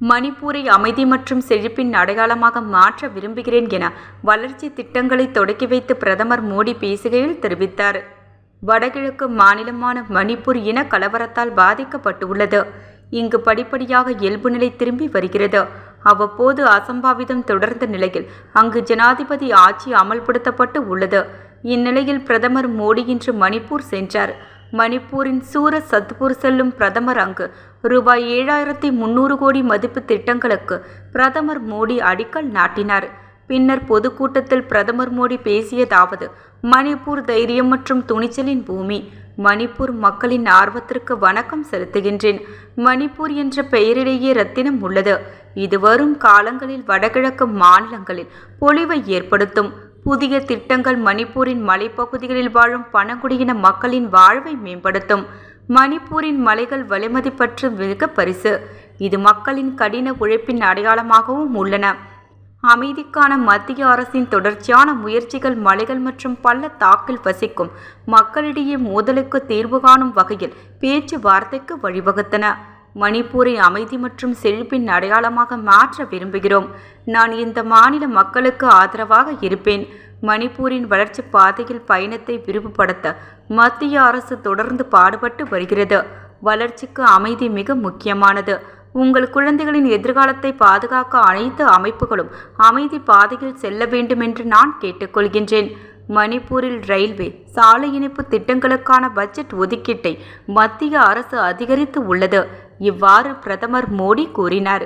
மணிப்பூரை அமைதி மற்றும் செழிப்பின் அடையாளமாக மாற்ற விரும்புகிறேன் என வளர்ச்சி திட்டங்களை தொடக்கி வைத்து பிரதமர் மோடி பேசுகையில் தெரிவித்தார். வடகிழக்கு மாநிலமான மணிப்பூர் இன கலவரத்தால் பாதிக்கப்பட்டுள்ளது. இங்கு படிப்படியாக இயல்பு நிலை திரும்பி வருகிறது. அவ்வப்போது அசம்பாவிதம் தொடர்ந்த நிலையில் அங்கு ஜனாதிபதி ஆட்சி அமல்படுத்தப்பட்டு உள்ளது. இந்நிலையில் பிரதமர் மோடி இன்று மணிப்பூர் சென்றார். மணிப்பூரின் சூரத் சத்பூர் செல்லும் பிரதமர் அங்கு ரூபாய் 7300 கோடி மதிப்பு திட்டங்களுக்கு பிரதமர் மோடி அடிக்கல் நாட்டினார். பின்னர் பொதுக்கூட்டத்தில் பிரதமர் மோடி பேசியதாவது: மணிப்பூர் தைரியம் மற்றும் துணிச்சலின் பூமி. மணிப்பூர் மக்களின் ஆர்வத்திற்கு வணக்கம் செலுத்துகின்றேன். மணிப்பூர் என்ற பெயரிலேயே ரத்தினம் உள்ளது. இது வரும் காலங்களில் வடகிழக்கு மாநிலங்களில் பொலிவை ஏற்படுத்தும். புதிய திட்டங்கள் மணிப்பூரின் மலைப்பகுதிகளில் வாழும் பழங்குடியின மக்களின் வாழ்வை மேம்படுத்தும். மணிப்பூரின் மலைகள் வளிமதிப்பற்ற மிக பரிசு. இது மக்களின் கடின உழைப்பின் அடையாளமாகவும் உள்ளன. அமைதிக்கான மத்திய அரசின் தொடர்ச்சியான முயற்சிகள் மலைகள் மற்றும் பள்ளத்தாக்கில் வசிக்கும் மக்களிடையே மோதலுக்கு தீர்வு காணும் வகையில் பேச்சுவார்த்தைக்கு வழிவகுத்தன. மணிப்பூரை அமைதி மற்றும் செழிப்பின் அடையாளமாக மாற்ற விரும்புகிறோம். நான் இந்த மாநில மக்களுக்கு ஆதரவாக இருப்பேன். மணிப்பூரின் வளர்ச்சி பாதையில் பயணத்தை விரிவுபடுத்த மத்திய அரசு தொடர்ந்து பாடுபட்டு வருகிறது. வளர்ச்சிக்கு அமைதி மிக முக்கியமானது. உங்கள் குழந்தைகளின் எதிர்காலத்தை பாதுகாக்க அனைத்து அமைப்புகளும் அமைதி பாதையில் செல்ல வேண்டும் என்று நான் கேட்டுக்கொள்கின்றேன். மணிப்பூரில் ரயில்வே, சாலை இணைப்பு திட்டங்களுக்கான பட்ஜெட் ஒதுக்கீட்டை மத்திய அரசு அதிகரித்து உள்ளது. இவ்வாறு பிரதமர் மோடி கூறினார்.